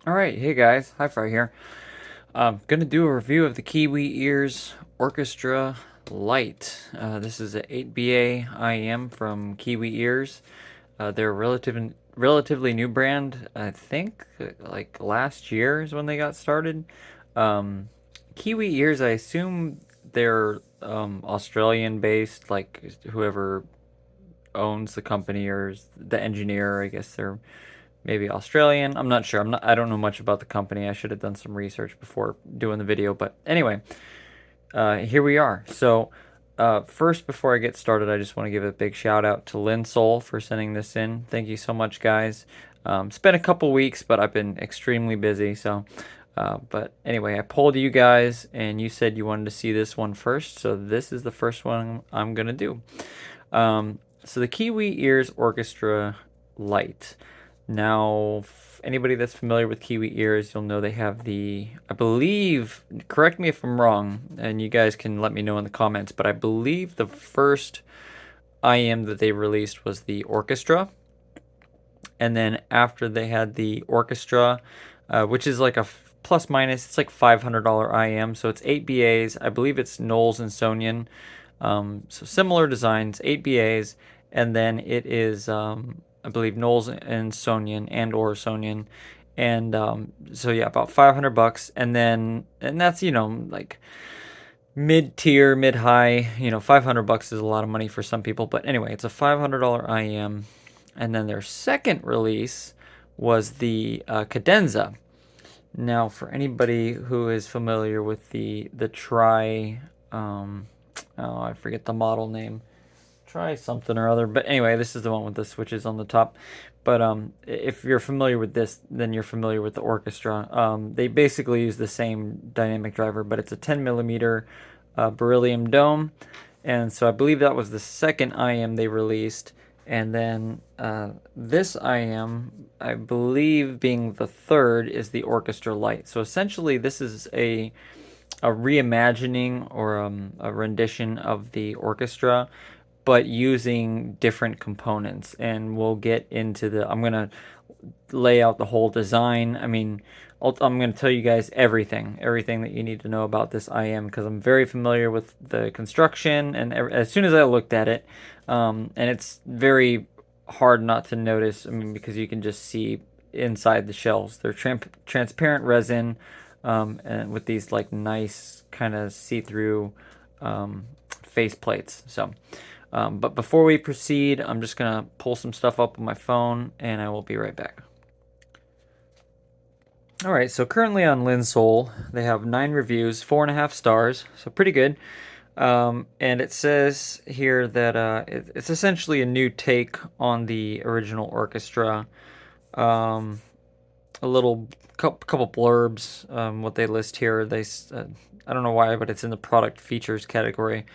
All right, hey guys, Hi-Fri here. I'm gonna do a review of the Kiwi Ears Orchestra Lite. This is a 8BA IM from Kiwi Ears. They're a relatively new brand. I think like last year is when they got started. Um, Kiwi Ears, I assume they're Australian based, like whoever owns the company or is the engineer. I guess they're maybe Australian. I'm not sure. I don't know much about the company. I should have done some research before doing the video. But anyway, here we are. So first, before I get started, I just want to give a big shout out to linsoul for sending this in. Thank you so much, guys. It's been a couple weeks, but I've been extremely busy. But anyway, I polled you guys, and you said you wanted to see this one first. So this is the first one I'm gonna do. So the Kiwi Ears Orchestra Lite. Now, anybody that's familiar with Kiwi Ears, you'll know they have I believe, correct me if I'm wrong, and you guys can let me know in the comments, but I believe the first IM that they released was the orchestra. And then after they had the orchestra, which is like a plus minus, it's like $500 IM. So it's 8 BAs. I believe it's Knowles and Sonian. So similar designs, 8 BAs. And then it is, I believe, Knowles and Sonian and or Sonian. And so yeah, about $500. And that's, like mid tier, mid high. $500 is a lot of money for some people. But anyway, it's a $500 IM. And then their second release was the cadenza. Now, for anybody who is familiar with the Tri, oh, I forget the model name. Try something or other. But anyway, this is the one with the switches on the top. But if you're familiar with this, then you're familiar with the orchestra. They basically use the same dynamic driver, but it's a 10 millimeter beryllium dome. And so I believe that was the second IM they released. And then this IM, I believe being the third, is the Orchestra Lite. So essentially, this is a reimagining or a rendition of the orchestra, but using different components. And we'll get into I'm going to lay out the whole design. I mean, I'm going to tell you guys everything that you need to know about this IM because I'm very familiar with the construction. And as soon as I looked at it, and it's very hard not to notice. I mean, because you can just see inside the shells. They're transparent resin, and with these like nice kind of see-through face plates. But before we proceed, I'm just gonna pull some stuff up on my phone, and I will be right back. All right, so currently on linsoul, they have 9 reviews, 4.5 stars, so pretty good. And it says here that it's essentially a new take on the original orchestra. Um, a little couple blurbs. What they list here, I don't know why, but it's in the product features category.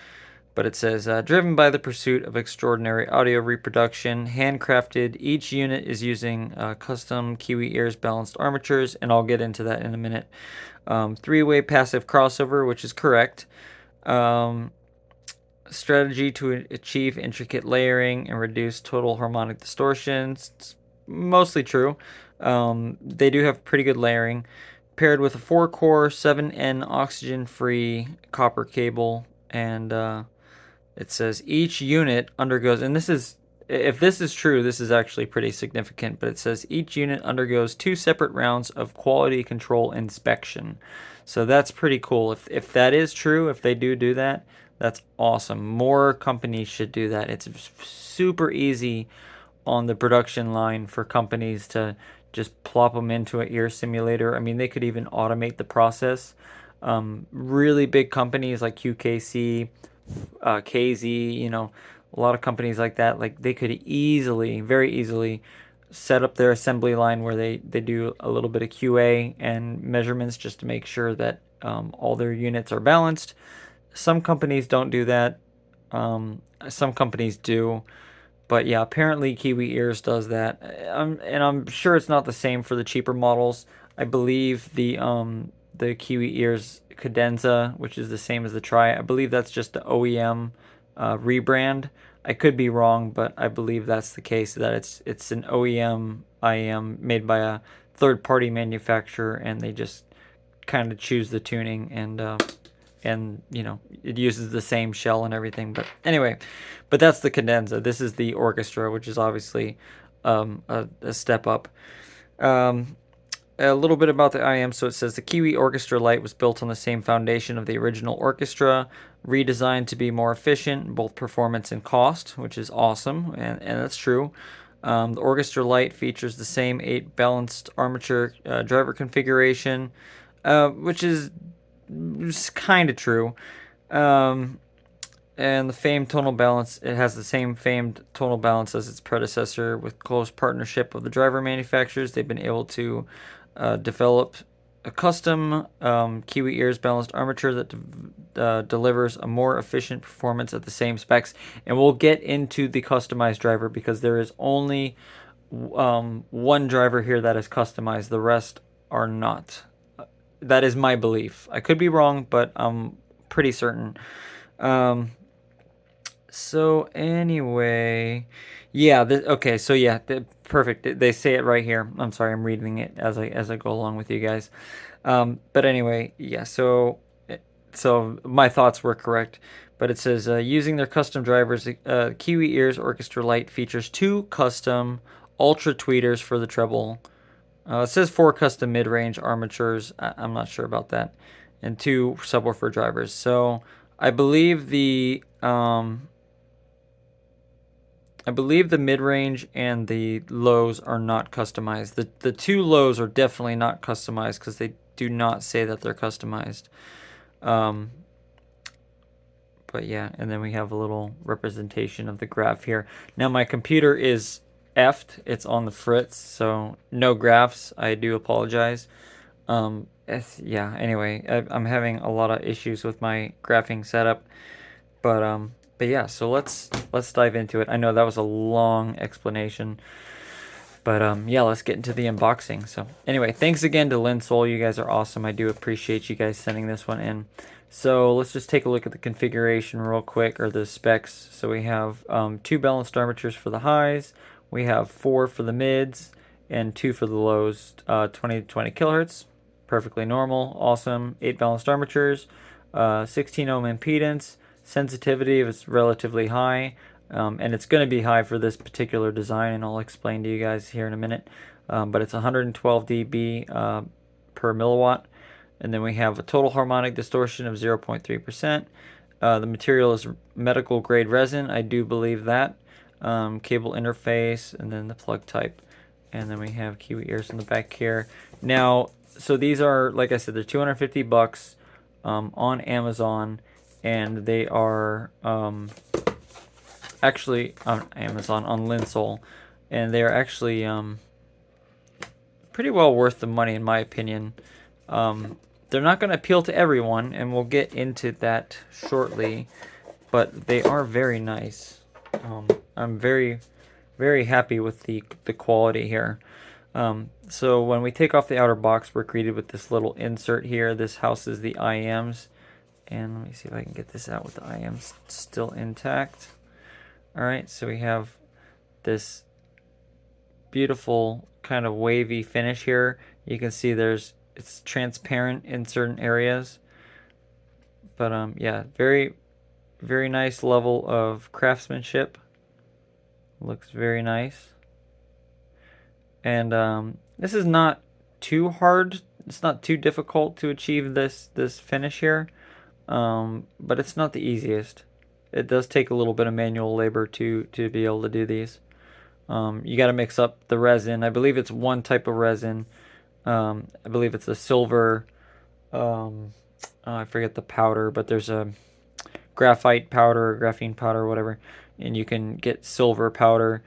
But it says, driven by the pursuit of extraordinary audio reproduction, handcrafted, each unit is using custom Kiwi Ears balanced armatures, and I'll get into that in a minute. 3-way passive crossover, which is correct. Strategy to achieve intricate layering and reduce total harmonic distortions. It's mostly true. They do have pretty good layering. Paired with a 4-core 7N oxygen-free copper cable, and it says each unit undergoes, and if this is true, this is actually pretty significant, but it says each unit undergoes 2 separate rounds of quality control inspection. So that's pretty cool. If that is true, if they do that, that's awesome. More companies should do that. It's super easy on the production line for companies to just plop them into an ear simulator. I mean, they could even automate the process. Really big companies like QKC, KZ, a lot of companies like that, like they could easily, very easily, set up their assembly line where they do a little bit of QA and measurements just to make sure that all their units are balanced. Some companies don't do that. Some companies do. But yeah, apparently Kiwi Ears does that. And I'm sure it's not the same for the cheaper models. I believe the Kiwi Ears Cadenza, which is the same as the Tri, I believe that's just the OEM rebrand. I could be wrong, but I believe that's the case, that it's an OEM IM made by a third-party manufacturer, and they just kind of choose the tuning, and you know, it uses the same shell and everything. But anyway, but that's the cadenza. This is the orchestra, which is obviously a step up. A little bit about the IM. So it says the Kiwi Orchestra Lite was built on the same foundation of the original orchestra, redesigned to be more efficient in both performance and cost, which is awesome, and that's true. The Orchestra Lite features the same 8 balanced armature driver configuration, which is kind of true. And the famed tonal balance, it has the same famed tonal balance as its predecessor. With close partnership of the driver manufacturers, they've been able to develop a custom Kiwi Ears balanced armature that delivers a more efficient performance at the same specs. And we'll get into the customized driver, because there is only one driver here that is customized. The rest are not. That is my belief. I could be wrong, but I'm pretty certain. So anyway, yeah. Okay. So yeah, perfect. They say it right here. I'm sorry, I'm reading it as I go along with you guys. But anyway, yeah. So my thoughts were correct. But it says using their custom drivers, Kiwi Ears Orchestra Lite features 2 custom ultra tweeters for the treble. It says 4 custom mid-range armatures. I'm not sure about that, and 2 subwoofer drivers. So I believe the mid-range and the lows are not customized. The 2 lows are definitely not customized, because they do not say that they're customized. But yeah, and then we have a little representation of the graph here. Now my computer is effed. It's on the fritz, so no graphs. I do apologize. Yeah, anyway, I'm having a lot of issues with my graphing setup. But yeah, so let's dive into it. I know that was a long explanation, but yeah, let's get into the unboxing. So anyway, thanks again to linsoul. You guys are awesome. I do appreciate you guys sending this one in. So let's just take a look at the configuration real quick, or the specs. So we have 2 balanced armatures for the highs. We have 4 for the mids and 2 for the lows. 20 to 20 kilohertz, perfectly normal, awesome. 8 balanced armatures, 16 ohm impedance. Sensitivity is relatively high, and it's going to be high for this particular design, and I'll explain to you guys here in a minute. But it's 112 dB per milliwatt. And then we have a total harmonic distortion of 0.3%. The material is medical grade resin. I do believe that. Cable interface, and then the plug type. And then we have Kiwi Ears in the back here. Now, so these are, like I said, they're $250 on Amazon. And they are actually on Amazon, on linsoul. And they are actually pretty well worth the money, in my opinion. They're not going to appeal to everyone, and we'll get into that shortly, but they are very nice. I'm very, very happy with the quality here. So when we take off the outer box, we're greeted with this little insert here. This houses the IMs, and let me see if I can get this out with the IMs still intact. All right, so we have this beautiful kind of wavy finish here. You can see it's transparent in certain areas, but yeah, very, very nice level of craftsmanship. Looks very nice. And this is not too hard. It's not too difficult to achieve this finish here, but it's not the easiest. It does take a little bit of manual labor to be able to do these. You got to mix up the resin. I believe it's one type of resin. I believe it's a silver, I forget the powder, but there's a graphite powder, graphene powder, whatever, and you can get silver powder,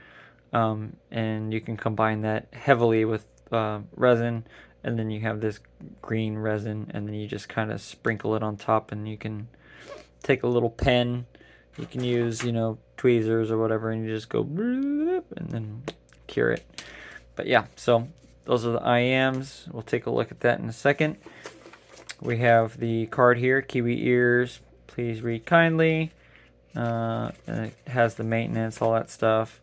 and you can combine that heavily with resin, and then you have this green resin, and then you just kind of sprinkle it on top, and you can take a little pen. You can use, tweezers or whatever, and you just go bloop, and then cure it. But yeah, so those are the IMs. We'll take a look at that in a second. We have the card here, Kiwi Ears, please read kindly. And it has the maintenance, all that stuff.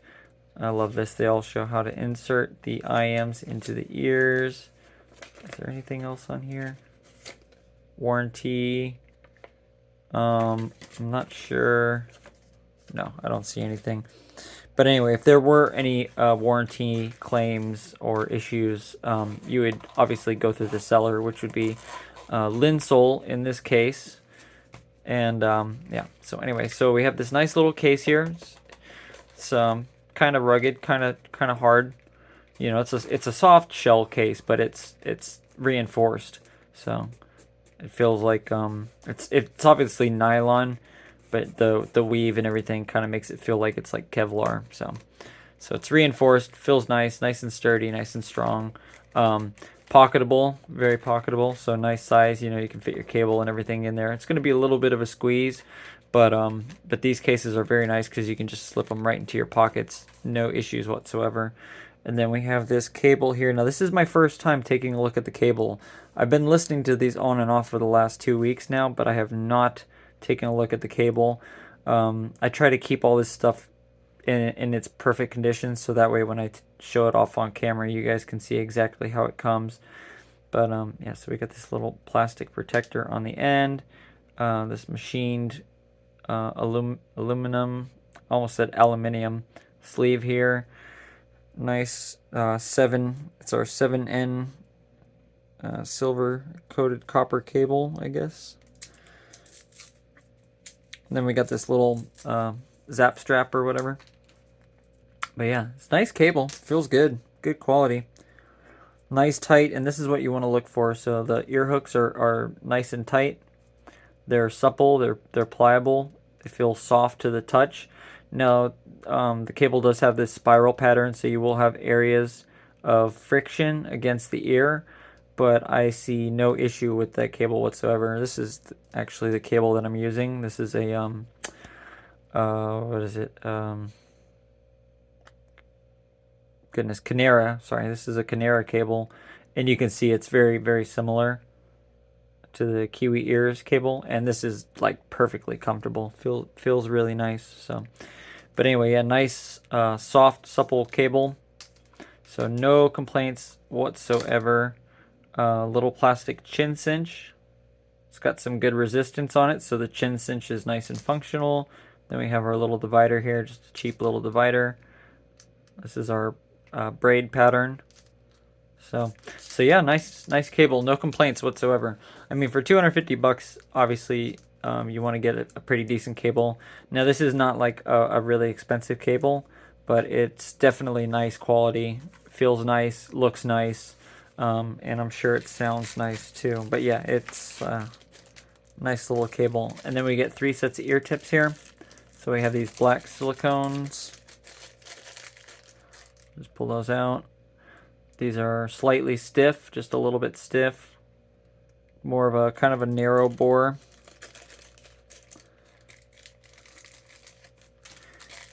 I love this. They all show how to insert the IMs into the ears. Is there anything else on here? Warranty. I'm not sure. No, I don't see anything. But anyway, if there were any warranty claims or issues, you would obviously go through the seller, which would be Linsoul in this case. And yeah, so anyway, so we have this nice little case here. It's kind of rugged, kind of hard. You know, it's a soft shell case, but it's reinforced, so it feels like it's obviously nylon, but the weave and everything kind of makes it feel like it's like Kevlar. So it's reinforced, feels nice and sturdy, nice and strong. Pocketable, very pocketable, so nice size. You know, you can fit your cable and everything in there. It's going to be a little bit of a squeeze, but these cases are very nice because you can just slip them right into your pockets, no issues whatsoever. And then we have this cable here. Now this is my first time taking a look at the cable. I've been listening to these on and off for the last 2 weeks now, but I have not taken a look at the cable. I try to keep all this stuff in its perfect condition, so that way when I show it off on camera, you guys can see exactly how it comes. But yeah, so we got this little plastic protector on the end, this machined aluminum, almost said aluminium sleeve here. Nice it's our 7N silver coated copper cable, I guess. And then we got this little zap strap or whatever. But yeah, it's nice cable. Feels good. Good quality. Nice tight, and this is what you want to look for. So the ear hooks are nice and tight. They're supple. They're pliable. They feel soft to the touch. Now, the cable does have this spiral pattern, so you will have areas of friction against the ear, but I see no issue with that cable whatsoever. This is actually the cable that I'm using. This is a what is it? Goodness, Canara. Sorry, this is a Canara cable, and you can see it's very similar to the Kiwi Ears cable, and this is like perfectly comfortable. Feels really nice. So, but anyway, yeah, nice soft supple cable. So no complaints whatsoever. Little plastic chin cinch. It's got some good resistance on it, so the chin cinch is nice and functional. Then we have our little divider here, just a cheap little divider. This is our braid pattern. So yeah, nice cable, no complaints whatsoever. I mean, for 250 bucks, obviously, you want to get a pretty decent cable. Now, this is not like a really expensive cable, but it's definitely nice quality. Feels nice, looks nice, and I'm sure it sounds nice too. But yeah, it's nice little cable. And then we get 3 sets of ear tips here. So we have these black silicones. Just pull those out. These are slightly stiff, just a little bit stiff. More of a kind of a narrow bore.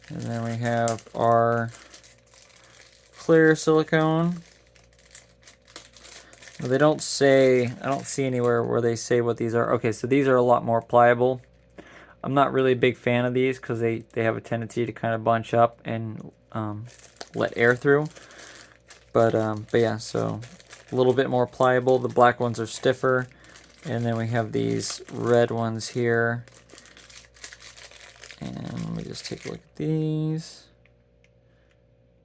And then we have our clear silicone. Well, they don't say, I don't see anywhere where they say what these are. Okay, so these are a lot more pliable. I'm not really a big fan of these because they have a tendency to kind of bunch up and let air through. But yeah, so a little bit more pliable. The black ones are stiffer. And then we have these red ones here. And let me just take a look at these.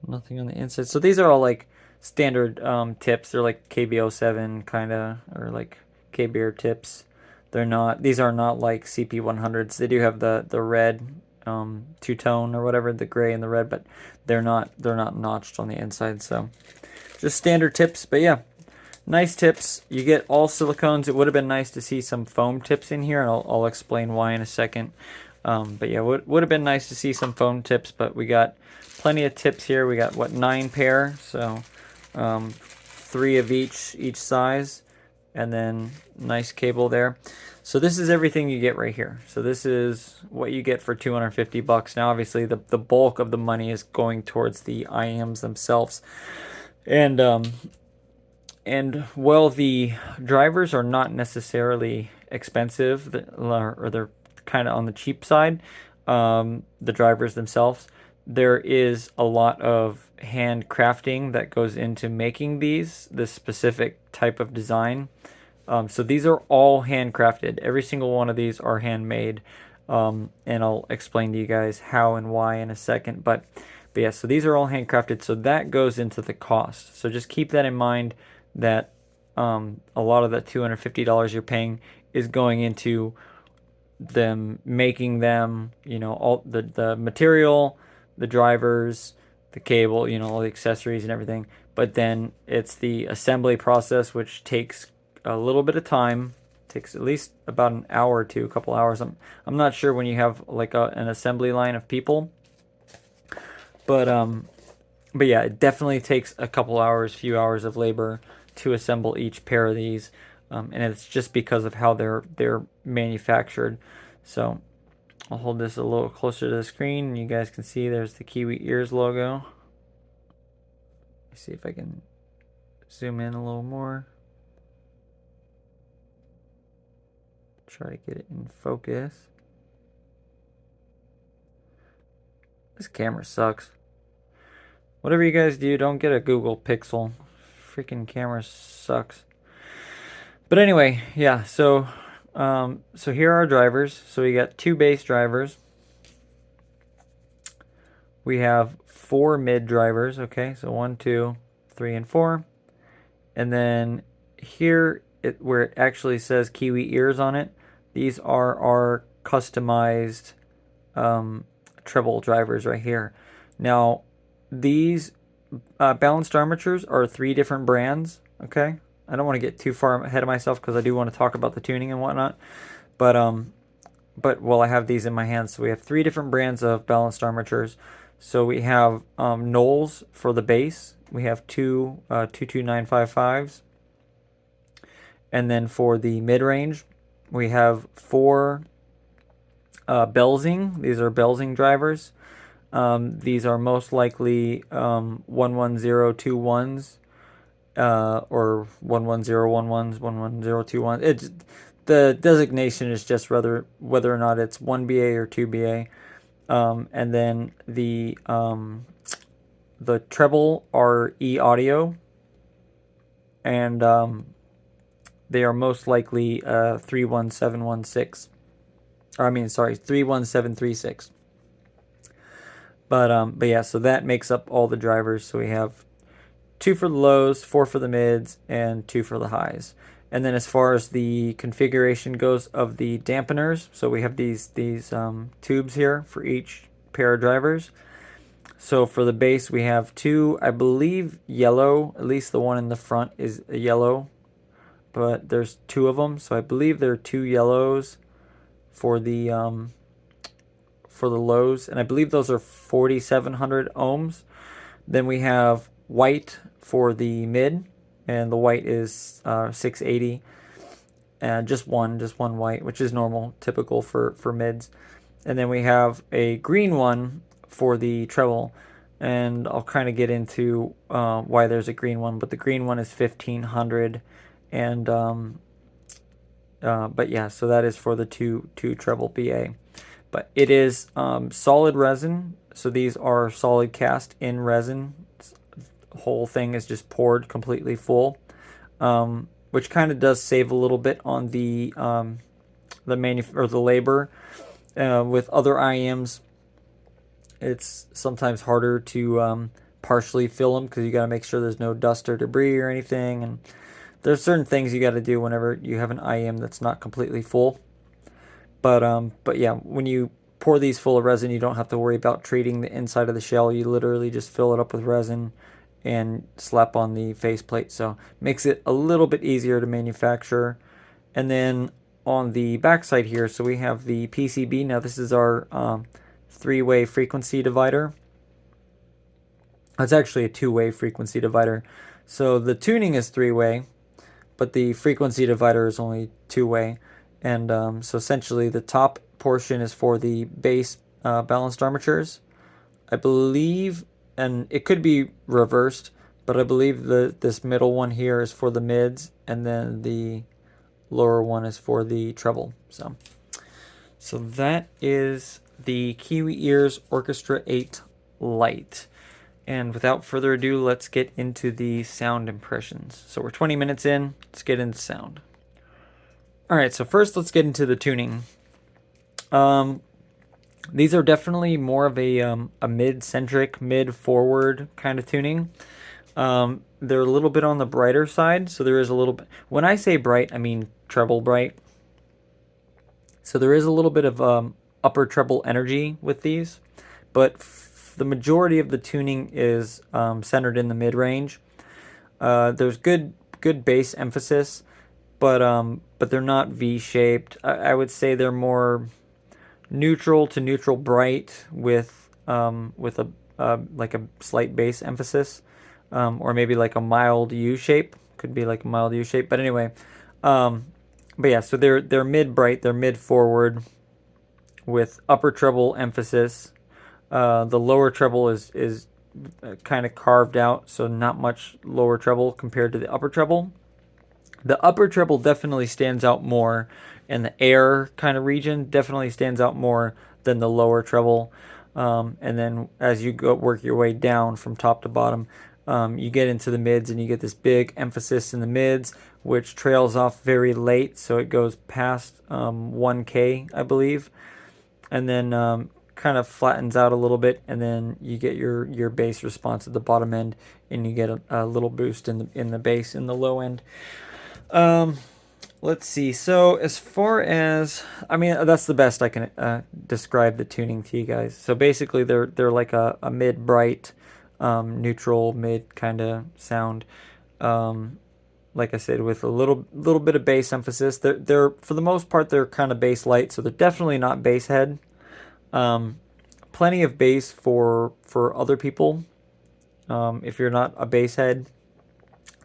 Nothing on the inside. So these are all like standard tips. They're like KB07 kind of, or like K-Beer tips. They're not, these are not like CP100s. They do have the red two-tone or whatever, the gray and the red, but they're not notched on the inside. So just standard tips, but yeah, nice tips. You get all silicones. It would have been nice to see some foam tips in here, and I'll explain why in a second. But yeah, would have been nice to see some foam tips, but we got plenty of tips here. We got, what, 9 pair, so 3 of each size, and then nice cable there. So this is everything you get right here. So this is what you get for 250 bucks. Now, obviously, the bulk of the money is going towards the IMs themselves. And while the drivers are not necessarily expensive, or they're kind of on the cheap side, the drivers themselves. There is a lot of hand crafting that goes into making this specific type of design. So these are all handcrafted. Every single one of these are handmade. And I'll explain to you guys how and why in a second. But yeah, so these are all handcrafted. So that goes into the cost. So just keep that in mind, that a lot of that $250 you're paying is going into them making them, all the material, the drivers, the cable, all the accessories and everything. But then it's the assembly process, which takes a little bit of time. Takes at least about an hour or two, a couple hours. I'm not sure when you have like an assembly line of people, but yeah, it definitely takes a couple hours, few hours of labor to assemble each pair of these, and it's just because of how they're manufactured. So I'll hold this a little closer to the screen, and you guys can see there's the Kiwi Ears logo. Let's see if I can zoom in a little more. Try to get it in focus. This camera sucks. Whatever you guys do, don't get a Google Pixel. Freaking camera sucks. But anyway, yeah, so here are our drivers. So we got 2 bass drivers. We have 4 mid drivers, okay? So 1, 2, 3, and 4. And then here, where it actually says Kiwi Ears on it, these are our customized treble drivers right here. Now, these balanced armatures are 3 different brands, okay? I don't want to get too far ahead of myself because I do want to talk about the tuning and whatnot. But well, I have these in my hands. So we have 3 different brands of balanced armatures. So we have Knowles for the bass. We have 2 22955s. And then for the mid-range, we have 4 Belsing. These are Belsing drivers. These are most likely 11021s or 11011s, 11021s. The designation is just whether or not it's 1BA or 2BA. And then the treble are E audio, and they are most likely 31716. Or I mean, sorry, 31736. But yeah, so that makes up all the drivers. So we have 2 for the lows, 4 for the mids, and 2 for the highs. And then as far as the configuration goes of the dampeners, so we have these tubes here for each pair of drivers. So for the bass, we have 2, I believe, yellow. At least the one in the front is a yellow, but there's 2 of them. So I believe there are 2 yellows for the lows, and I believe those are 4700 ohms. Then we have white for the mid, and the white is 680, and just one white, which is normal, typical for mids. And then we have a green one for the treble, and I'll kind of get into why there's a green one, but the green one is 1500, and but yeah, so that is for the two treble BA. But it is solid resin, so these are solid cast in resin. The whole thing is just poured completely full, which kind of does save a little bit on the labor. With other IEMs, it's sometimes harder to partially fill them because you got to make sure there's no dust or debris or anything, and there's certain things you got to do whenever you have an IEM that's not completely full. But yeah, when you pour these full of resin, you don't have to worry about treating the inside of the shell. You literally just fill it up with resin and slap on the faceplate. So makes it a little bit easier to manufacture. And then on the back side here, so we have the PCB. Now this is our 3-way frequency divider. It's actually a 2-way frequency divider. So the tuning is 3-way, but the frequency divider is only 2-way. And so essentially the top portion is for the bass balanced armatures, I believe, and it could be reversed, but I believe this middle one here is for the mids, and then the lower one is for the treble. So that is the Kiwi Ears Orchestra 8 Lite. And without further ado, let's get into the sound impressions. So we're 20 minutes in, let's get into sound. Alright, so first let's get into the tuning. These are definitely more of a mid-centric, mid-forward kind of tuning. They're a little bit on the brighter side, so there is a little bit. When I say bright, I mean treble bright. So there is a little bit of upper treble energy with these, but the majority of the tuning is centered in the mid-range. There's good bass emphasis, but they're not V-shaped. I would say they're more neutral to neutral bright with a like a slight bass emphasis, or maybe like a mild U shape. Could be like a mild U shape. But anyway, but yeah, so they're mid bright, they're mid forward with upper treble emphasis. The lower treble is kind of carved out, so not much lower treble compared to the upper treble. The upper treble definitely stands out more, and the air kind of region definitely stands out more than the lower treble. And then as you go work your way down from top to bottom, you get into the mids, and you get this big emphasis in the mids, which trails off very late, so it goes past 1K, I believe, and then kind of flattens out a little bit, and then you get your bass response at the bottom end, and you get a little boost in the bass in the low end. Let's see. So as far as, I mean, that's the best I can describe the tuning to you guys. So basically, they're like a mid bright, neutral mid kind of sound. Like I said, with a little bit of bass emphasis. They're for the most part they're kind of bass light, so they're definitely not bass head. Plenty of bass for other people. If you're not a bass head,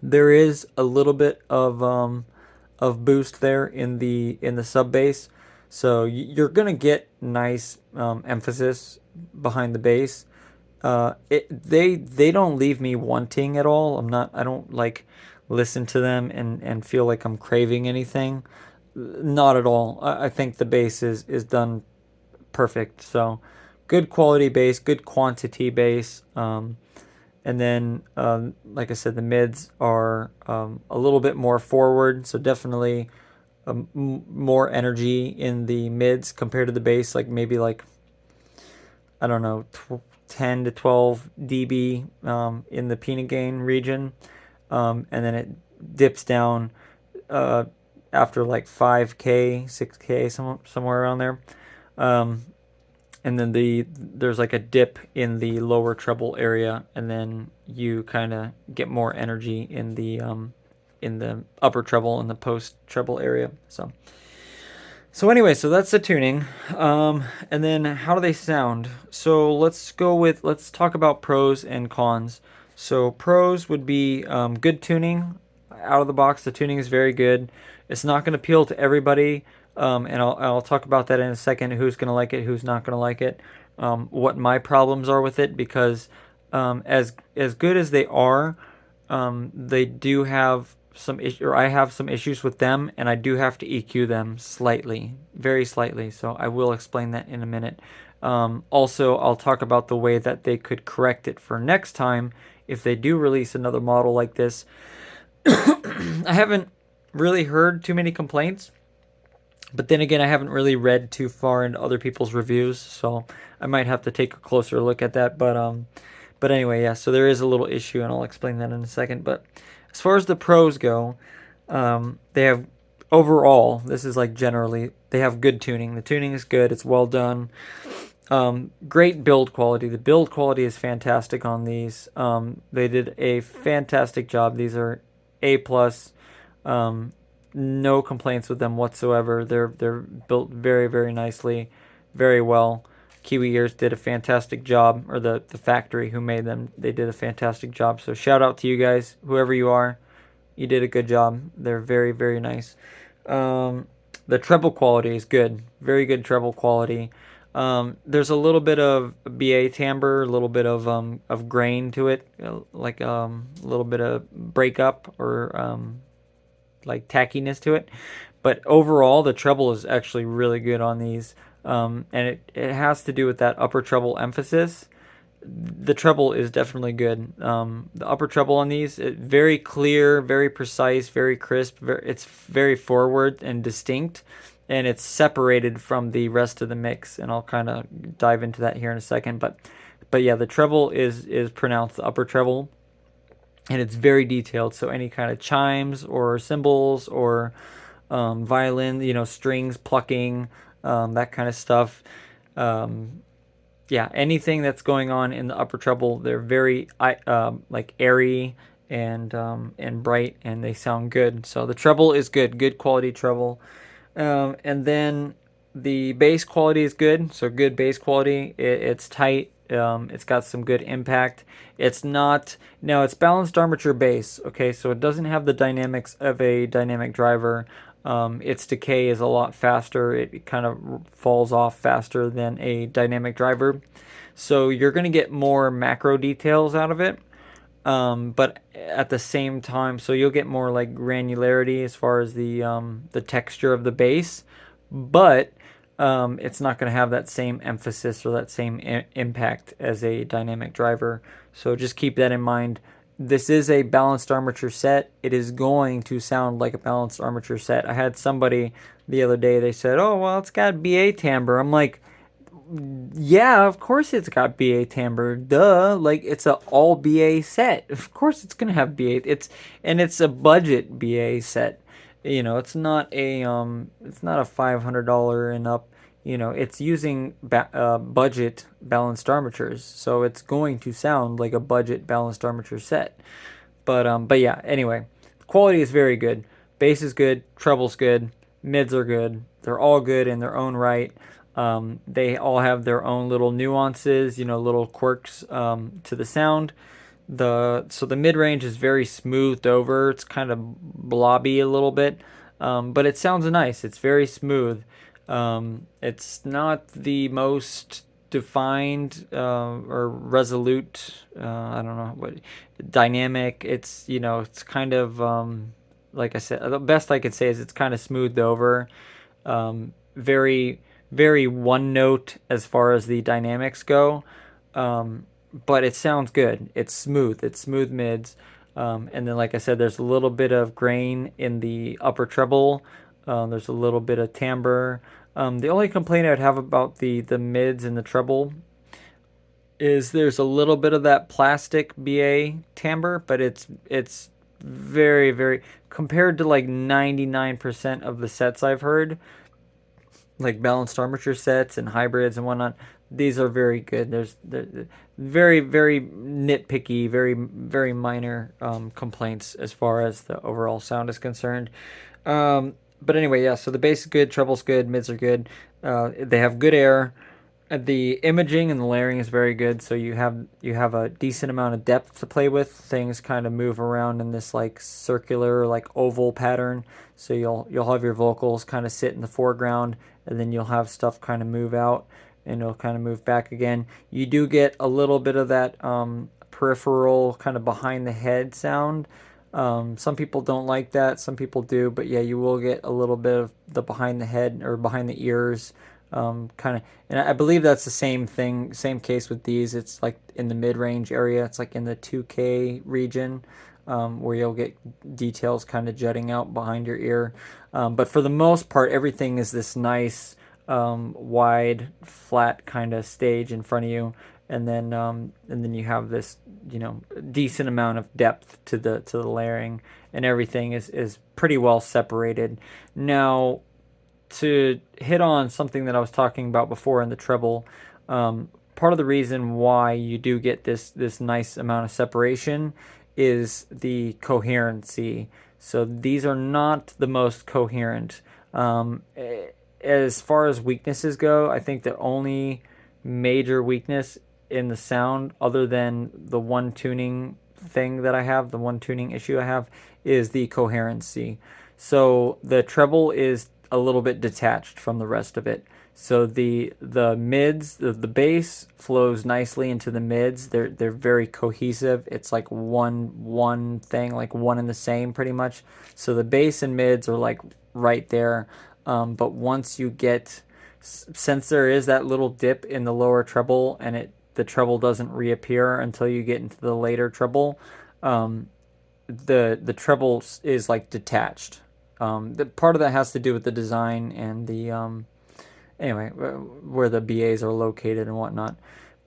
there is a little bit of boost there in the sub bass, so you're gonna get nice emphasis behind the bass. They don't leave me wanting at all. I don't like listen to them and feel like I'm craving anything. Not at all. I think the bass is done perfect. So good quality bass, good quantity bass. And then, like I said, the mids are a little bit more forward, so definitely more energy in the mids compared to the bass, like maybe like, I don't know, 10 to 12 dB in the peanut gain region, and then it dips down after like 5K, 6K, somewhere around there. And then there's like a dip in the lower treble area, and then you kind of get more energy in the upper treble and the post treble area. So anyway, so that's the tuning. And then how do they sound? So let's talk about pros and cons. So pros would be good tuning. Out of the box, the tuning is very good. It's not going to appeal to everybody. And I'll talk about that in a second, who's going to like it, who's not going to like it, what my problems are with it, because as good as they are, they do have some issue, or I have some issues with them, and I do have to EQ them slightly, very slightly, so I will explain that in a minute. Also, I'll talk about the way that they could correct it for next time if they do release another model like this. I haven't really heard too many complaints. But then again, I haven't really read too far into other people's reviews, so I might have to take a closer look at that. But anyway, yeah, so there is a little issue, and I'll explain that in a second. But as far as the pros go, they have, overall, this is like generally, they have good tuning. The tuning is good. It's well done. Great build quality. The build quality is fantastic on these. They did a fantastic job. These are A+. No complaints with them whatsoever. They're built very, very nicely, very well. Kiwi Ears did a fantastic job, or the factory who made them, they did a fantastic job. So shout out to you guys, whoever you are, you did a good job. They're very, very nice. The treble quality is good, very good treble quality. There's a little bit of BA timbre, a little bit of grain to it, like a little bit of breakup, or like tackiness to it, but overall the treble is actually really good on these. and it has to do with that upper treble emphasis. The treble is definitely good. The upper treble on these, very clear, very precise, very crisp. It's very forward and distinct, and it's separated from the rest of the mix. And I'll kind of dive into that here in a second. But yeah, the treble is pronounced the upper treble, and it's very detailed. So any kind of chimes or cymbals or violin, strings plucking, that kind of stuff. Yeah, anything that's going on in the upper treble, they're very like airy and bright, and they sound good. So the treble is good quality treble, and then the bass quality is good. So good bass quality. It's tight. It's got some good impact. It's not now. It's balanced armature bass. Okay, so it doesn't have the dynamics of a dynamic driver. Its decay is a lot faster. It kind of falls off faster than a dynamic driver. So you're going to get more macro details out of it. But at the same time, so you'll get more like granularity as far as the texture of the bass, but it's not going to have that same emphasis or that same impact as a dynamic driver. So just keep that in mind. This is a balanced armature set. It is going to sound like a balanced armature set. I had somebody the other day, they said, "Oh, well, it's got BA timbre." I'm like, yeah, of course it's got BA timbre. Duh. Like, it's a all BA set. Of course it's gonna have BA. It's a budget BA set. It's not a $500 and up. It's using budget balanced armatures, so it's going to sound like a budget balanced armature set. But yeah. Anyway, the quality is very good. Bass is good. Treble's good. Mids are good. They're all good in their own right. They all have their own little nuances, little quirks to the sound. So the mid range is very smoothed over. It's kind of blobby a little bit, but it sounds nice. It's very smooth. It's not the most defined or resolute. I don't know what dynamic. It's kind of like I said. The best I could say is it's kind of smoothed over. Very very one note as far as the dynamics go, but it sounds good. It's smooth. It's smooth mids, and then like I said, there's a little bit of grain in the upper treble. There's a little bit of timbre. The only complaint I would have about the mids and the treble is there's a little bit of that plastic BA timbre, but it's very very compared to like 99% of the sets I've heard, like balanced armature sets and hybrids and whatnot. These are very good. They're very very nitpicky, very very minor complaints as far as the overall sound is concerned. But anyway, yeah. So the bass is good, treble's good, mids are good. They have good air. The imaging and the layering is very good, so you have a decent amount of depth to play with. Things kind of move around in this like circular, like oval pattern. So you'll have your vocals kind of sit in the foreground, and then you'll have stuff kind of move out, and it'll kind of move back again. You do get a little bit of that peripheral kind of behind the head sound. Some people don't like that, some people do, but yeah, you will get a little bit of the behind the head or behind the ears kind of, and I believe that's the same thing, same case with these. It's like in the mid-range area. It's like in the 2K region, where you'll get details kind of jutting out behind your ear. But for the most part, everything is this nice, wide, flat kind of stage in front of you, and then you have this, decent amount of depth to the layering, and everything is pretty well separated. Now, to hit on something that I was talking about before in the treble, part of the reason why you do get this nice amount of separation is the coherency. So these are not the most coherent. As far as weaknesses go, I think the only major weakness in the sound, other than the one tuning thing that I have, the one tuning issue I have, is the coherency. So the treble is a little bit detached from the rest of it. So the mids, the bass flows nicely into the mids. They're very cohesive. It's like one thing, like one and the same pretty much. So the bass and mids are like right there. But once you get since there is that little dip in the lower treble, and the treble doesn't reappear until you get into the later treble, um, the treble is like detached. The part of that has to do with the design and the anyway, where the BAs are located and whatnot.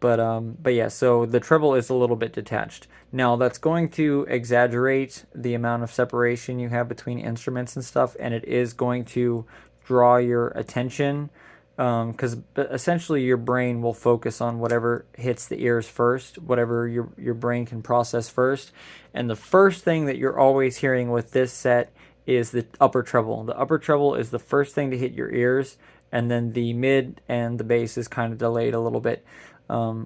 But yeah, so the treble is a little bit detached. Now that's going to exaggerate the amount of separation you have between instruments and stuff, and it is going to draw your attention, because essentially your brain will focus on whatever hits the ears first, whatever your brain can process first. And the first thing that you're always hearing with this set is the upper treble. The upper treble is the first thing to hit your ears, and then the mid and the bass is kind of delayed a little bit,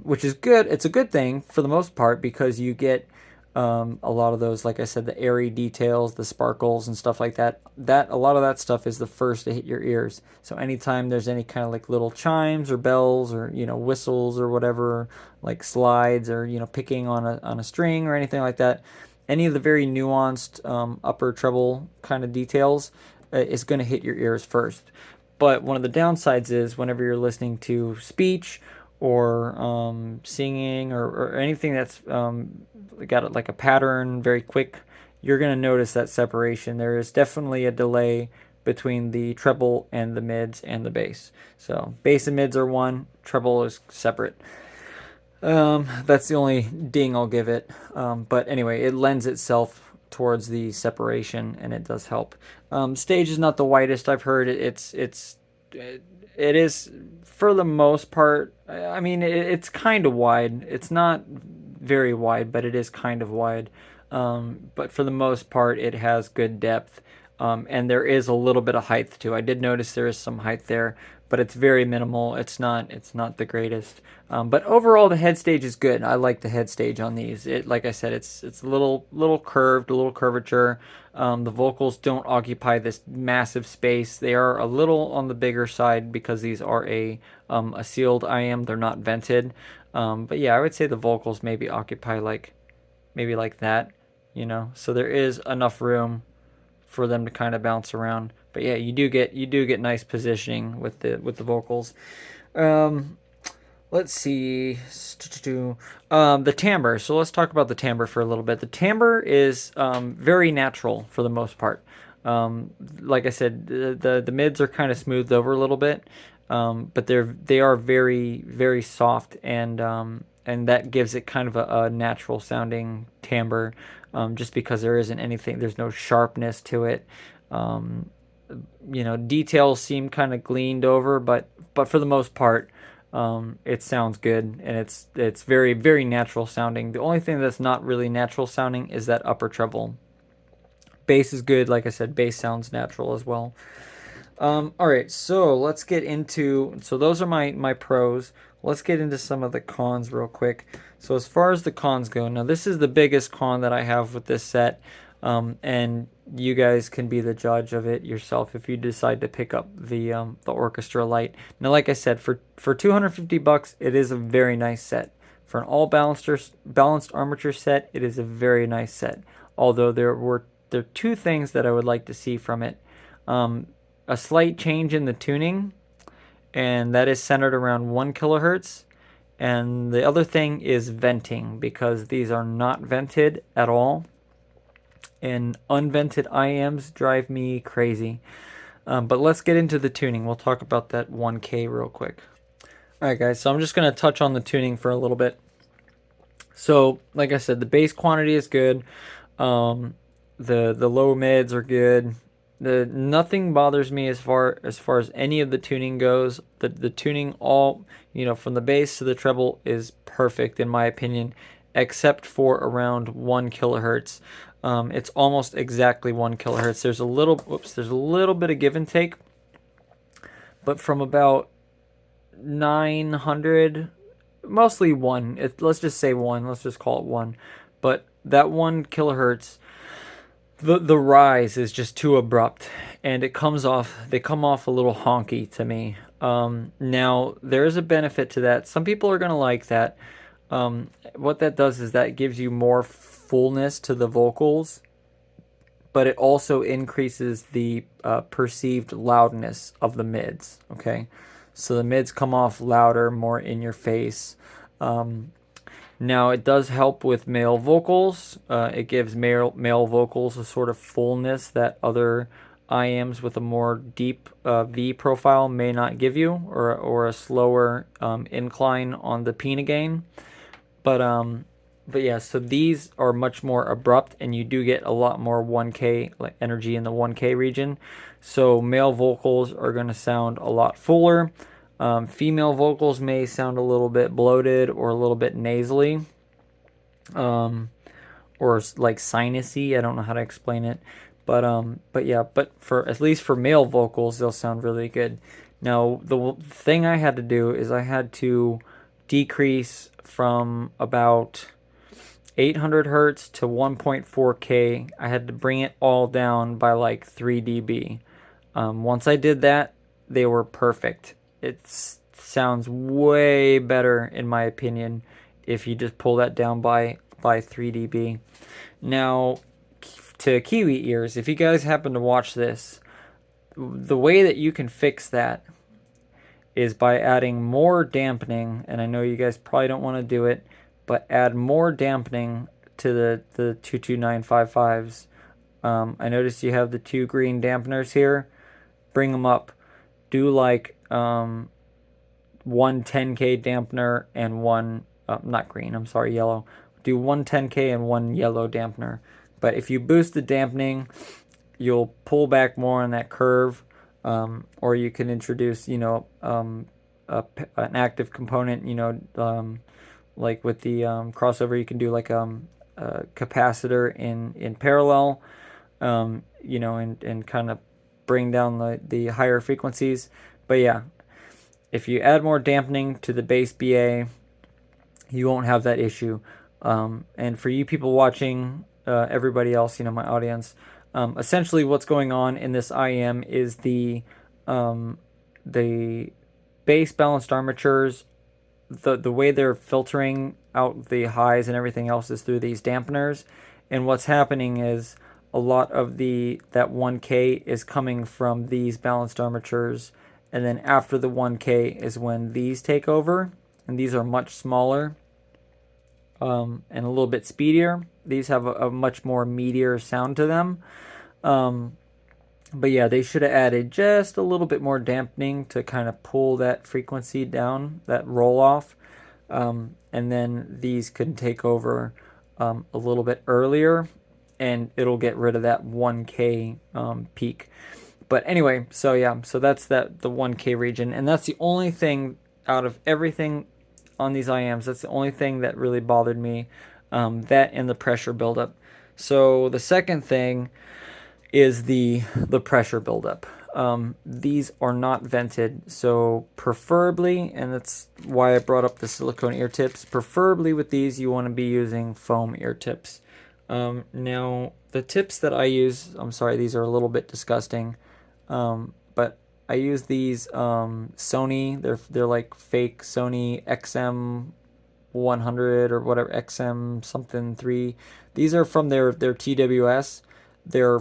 which is good. It's a good thing for the most part because you get a lot of those, like I said, the airy details, the sparkles and stuff like that. A lot of that stuff is the first to hit your ears. So anytime there's any kind of like little chimes or bells or whistles or whatever, like slides or picking on a string or anything like that, any of the very nuanced upper treble kind of details is going to hit your ears first. But one of the downsides is whenever you're listening to speech or singing or anything that's got like a pattern, very quick, you're going to notice that separation. There is definitely a delay between the treble and the mids and the bass. So bass and mids are one, treble is separate. That's the only ding I'll give it. But anyway, it lends itself towards the separation, and it does help. Stage is not the widest I've heard. It is for the most part. I mean, it's kind of wide. It's not very wide, but it is kind of wide. But for the most part, it has good depth. And there is a little bit of height too. I did notice there is some height there, but it's very minimal. It's not the greatest. But overall, the head stage is good. I like the head stage on these. Like I said, it's a little curved, a little curvature. The vocals don't occupy this massive space. They are a little on the bigger side because these are a sealed IM. They're not vented. But yeah, I would say the vocals maybe occupy maybe like that. So there is enough room for them to kind of bounce around. But yeah, you do get nice positioning with the vocals. Let's see. The timbre. So let's talk about the timbre for a little bit. The timbre is very natural for the most part. Like I said, the mids are kind of smoothed over a little bit, but they are very very soft, and that gives it kind of a natural sounding timbre, just because there isn't anything. There's no sharpness to it. Details seem kind of gleaned over, but for the most part, it sounds good, and it's very very natural sounding. The only thing that's not really natural sounding is that upper treble. Bass is good, like I said. Bass sounds natural as well. All right, so let's get into. So those are my pros. Let's get into some of the cons real quick. So as far as the cons go, now this is the biggest con that I have with this set, and you guys can be the judge of it yourself if you decide to pick up the Orchestra Lite. Now, like I said, for $250, it is a very nice set. For an all balanced armature set, it is a very nice set. Although there are two things that I would like to see from it. A slight change in the tuning, and that is centered around 1 kilohertz. And the other thing is venting, because these are not vented at all. And unvented IMs drive me crazy. But let's get into the tuning. We'll talk about that 1K real quick. Alright guys, so I'm just going to touch on the tuning for a little bit. So, like I said, the bass quantity is good. The low mids are good. Nothing bothers me as far as any of the tuning goes. The tuning, all from the bass to the treble, is perfect in my opinion, except for around 1 kilohertz. It's almost exactly 1 kilohertz. There's a little bit of give and take, but from about 900, mostly 1. Let's just say 1. Let's just call it 1. But that 1 kilohertz, the rise is just too abrupt, and they come off a little honky to me. Now there is a benefit to that. Some people are gonna like that. What that does is that gives you more fullness to the vocals, but it also increases the perceived loudness of the mids. Okay, so the mids come off louder, more in your face. Now it does help with male vocals. It gives male vocals a sort of fullness that other IMs with a more deep V profile may not give you, or a slower incline on the Pina gain. But yeah, so these are much more abrupt, and you do get a lot more 1K like energy in the 1K region. So male vocals are going to sound a lot fuller. Female vocals may sound a little bit bloated or a little bit nasally, or like sinusy. I don't know how to explain it, but yeah, but for at least for male vocals, they'll sound really good. Now, the thing I had to do is I had to decrease from about 800 hertz to 1.4K. I had to bring it all down by like 3 dB. Once I did that, they were perfect. It sounds way better, in my opinion, if you just pull that down by 3 dB. Now, to Kiwi Ears, if you guys happen to watch this, the way that you can fix that is by adding more dampening, and I know you guys probably don't want to do it, but add more dampening to the 22955s. I noticed you have the 2 green dampeners here. Bring them up. Do like one 10K dampener and one, not green, I'm sorry, yellow. Do one 10K and one yellow dampener. But if you boost the dampening, you'll pull back more on that curve, or you can introduce, an active component, like with the crossover, you can do like a capacitor in parallel, and kind of bring down the higher frequencies. But yeah, if you add more dampening to the bass BA, you won't have that issue. And for you people watching, everybody else, my audience, essentially what's going on in this IM is the bass balanced armatures, the way they're filtering out the highs and everything else is through these dampeners. And what's happening is a lot of that 1K is coming from these balanced armatures, and then after the 1K is when these take over, and these are much smaller, and a little bit speedier. These have a much more meatier sound to them. But yeah, they should have added just a little bit more dampening to kind of pull that frequency down, that roll off. And then these could take over a little bit earlier, and it'll get rid of that 1K peak. But anyway, so yeah, so that's the 1K region, and that's the only thing out of everything on these IMs. That's the only thing that really bothered me, that and the pressure buildup. So the second thing is the pressure buildup. These are not vented, so preferably, and that's why I brought up the silicone ear tips, preferably with these you want to be using foam ear tips. Now, the tips that I use, I'm sorry, these are a little bit disgusting, but I use these Sony, they're like fake Sony XM 100 or whatever, XM something 3. These are from their TWS. They're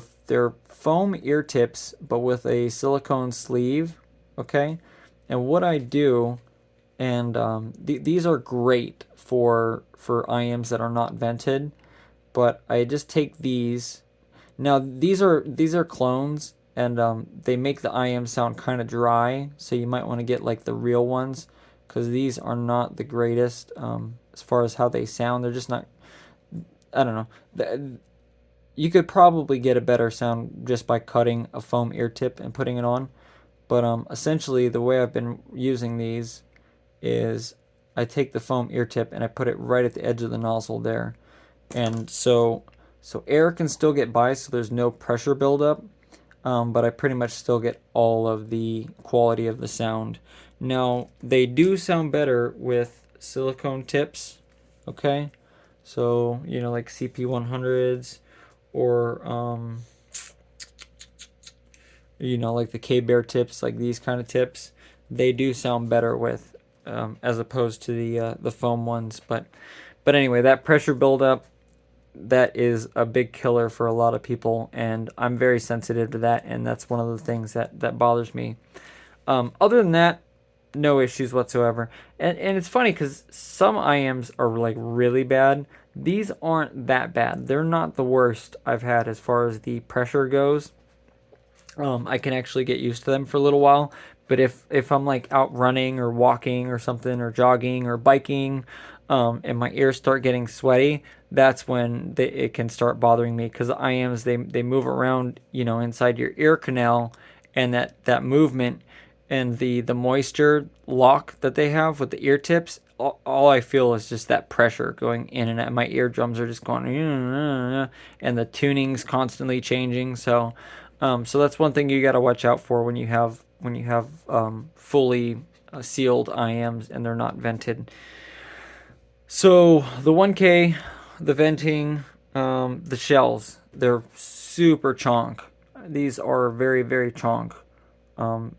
foam ear tips, but with a silicone sleeve, okay? And what I do, and these are great for IMs that are not vented, but I just take these. Now these are clones, and they make the IM sound kind of dry, so you might want to get like the real ones, because these are not the greatest as far as how they sound. They're just not. I don't know. You could probably get a better sound just by cutting a foam ear tip and putting it on. But essentially, the way I've been using these is I take the foam ear tip and I put it right at the edge of the nozzle there. And so air can still get by, so there's no pressure buildup. But I pretty much still get all of the quality of the sound. Now, they do sound better with silicone tips, okay? So, like CP100s, or like the K-Bear tips, like these kind of tips, they do sound better with, as opposed to the foam ones. But anyway, that pressure buildup, that is a big killer for a lot of people, and I'm very sensitive to that, and that's one of the things that bothers me. Other than that, no issues whatsoever. And it's funny because some IMs are like really bad. These aren't that bad. They're not the worst I've had as far as the pressure goes. I can actually get used to them for a little while. But if I'm like out running or walking or something or jogging or biking, and my ears start getting sweaty, that's when it can start bothering me because the IMs they move around, inside your ear canal, and that movement and the moisture lock that they have with the ear tips. All I feel is just that pressure going in and out. My eardrums are just going, and the tuning's constantly changing. So that's one thing you got to watch out for when you have fully sealed IMs and they're not vented. So the 1K, the venting, the shells, they're super chonk. These are very very chonk.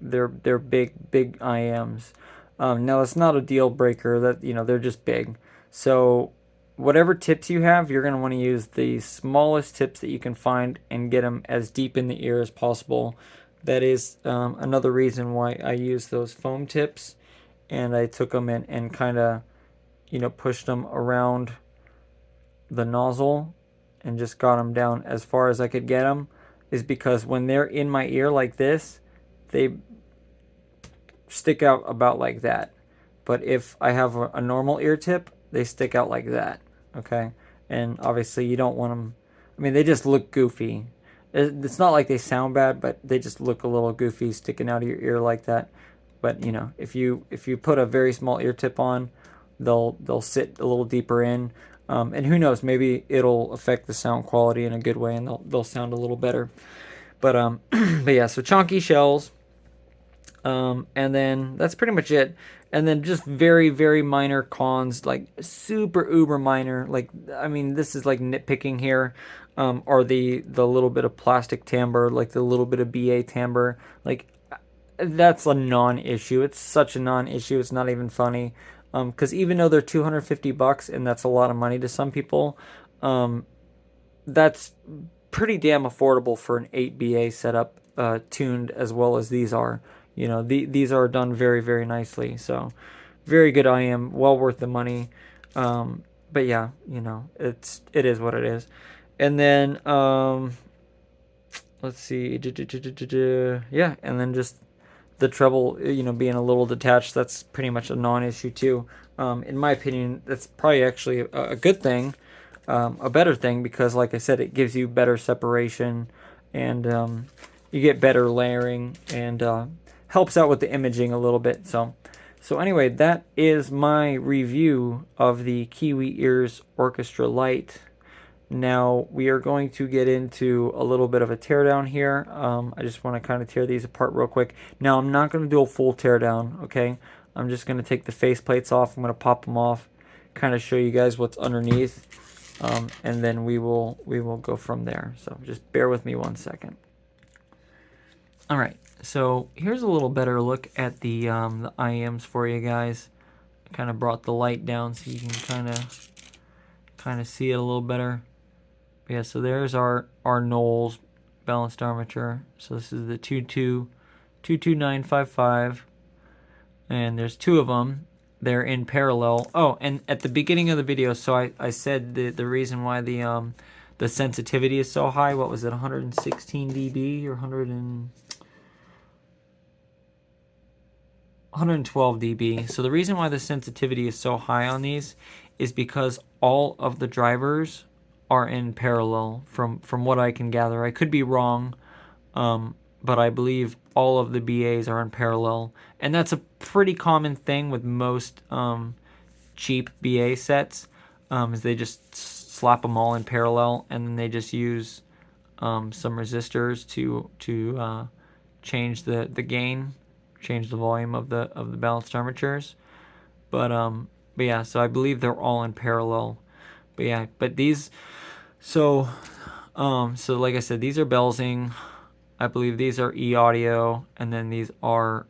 They're big IMs. Now it's not a deal breaker that they're just big. So whatever tips you have, you're going to want to use the smallest tips that you can find and get them as deep in the ear as possible. That is another reason why I use those foam tips, and I took them in and kind of pushed them around the nozzle and just got them down as far as I could get them, is because when they're in my ear like this, they stick out about like that. But if I have a normal ear tip, they stick out like that. Okay, and obviously you don't want them. I mean, they just look goofy. It's not like they sound bad, but they just look a little goofy sticking out of your ear like that. But if you put a very small ear tip on, they'll sit a little deeper in, and who knows, maybe it'll affect the sound quality in a good way, and they'll sound a little better. But but yeah, so chonky shells, and then that's pretty much it. And then just very very minor cons, like super uber minor. Like, I mean, this is like nitpicking here. Or the little bit of plastic timbre, like the little bit of BA timbre, like that's a non-issue. It's such a non-issue. It's not even funny. Because even though they're $250 and that's a lot of money to some people, that's pretty damn affordable for an 8BA setup, tuned as well as these are. These are done very very nicely. So very good IM, well worth the money. But yeah, it is what it is. And then let's see, yeah, and then just the treble, being a little detached, that's pretty much a non-issue too. In my opinion, that's probably actually a good thing, a better thing, because like I said, it gives you better separation, and you get better layering, and helps out with the imaging a little bit. So anyway, that is my review of the Kiwi Ears Orchestra Lite. Now we are going to get into a little bit of a teardown here. I just want to kind of tear these apart real quick. Now I'm not going to do a full teardown, okay? I'm just going to take the face plates off. I'm going to pop them off, kind of show you guys what's underneath, and then we will go from there. So just bear with me 1 second. All right, so here's a little better look at the IMs for you guys. I kind of brought the light down so you can kind of see it a little better. Yeah, so there's our Knowles balanced armature. So this is the 22955, and there's two of them. They're in parallel. Oh, and at the beginning of the video, so I said the reason why the sensitivity is so high. What was it, 116 dB or 112 dB? So the reason why the sensitivity is so high on these is because all of the drivers are in parallel, from what I can gather. I could be wrong, but I believe all of the BAs are in parallel, and that's a pretty common thing with most cheap BA sets, is they just slap them all in parallel, and then they just use some resistors to change the gain, change the volume of the balanced armatures. But yeah, so I believe they're all in parallel. But yeah, but these, so like I said, these are Belsing. I believe these are E-Audio, and then these are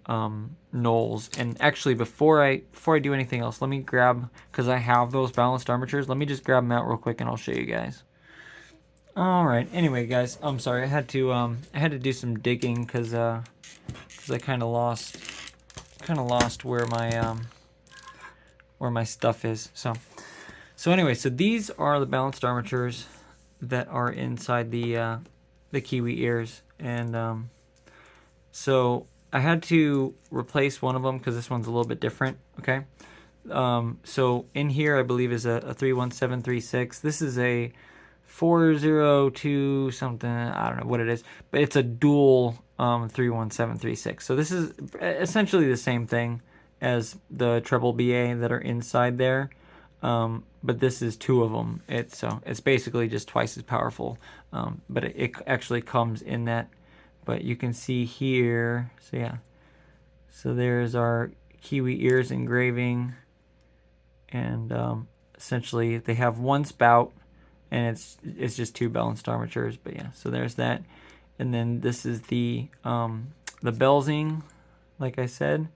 Knowles. And actually, before I do anything else, let me grab, because I have those balanced armatures, let me just grab them out real quick and I'll show you guys. All right. Anyway, guys, I'm sorry, I had to do some digging because I kind of lost kind of lost where my stuff is. So anyway, so these are the balanced armatures that are inside the Kiwi ears, and so I had to replace one of them because this one's a little bit different. Okay, so in here I believe is a 31736. This is a 402 something. I don't know what it is, but it's a dual 31736. So this is essentially the same thing as the treble BA that are inside there. But this is two of them. It's basically just twice as powerful. But it actually comes in that. But you can see here. So yeah. So there's our Kiwi ears engraving, and essentially they have one spout, and it's just two balanced armatures. But yeah. So there's that, and then this is the Belzing, like I said.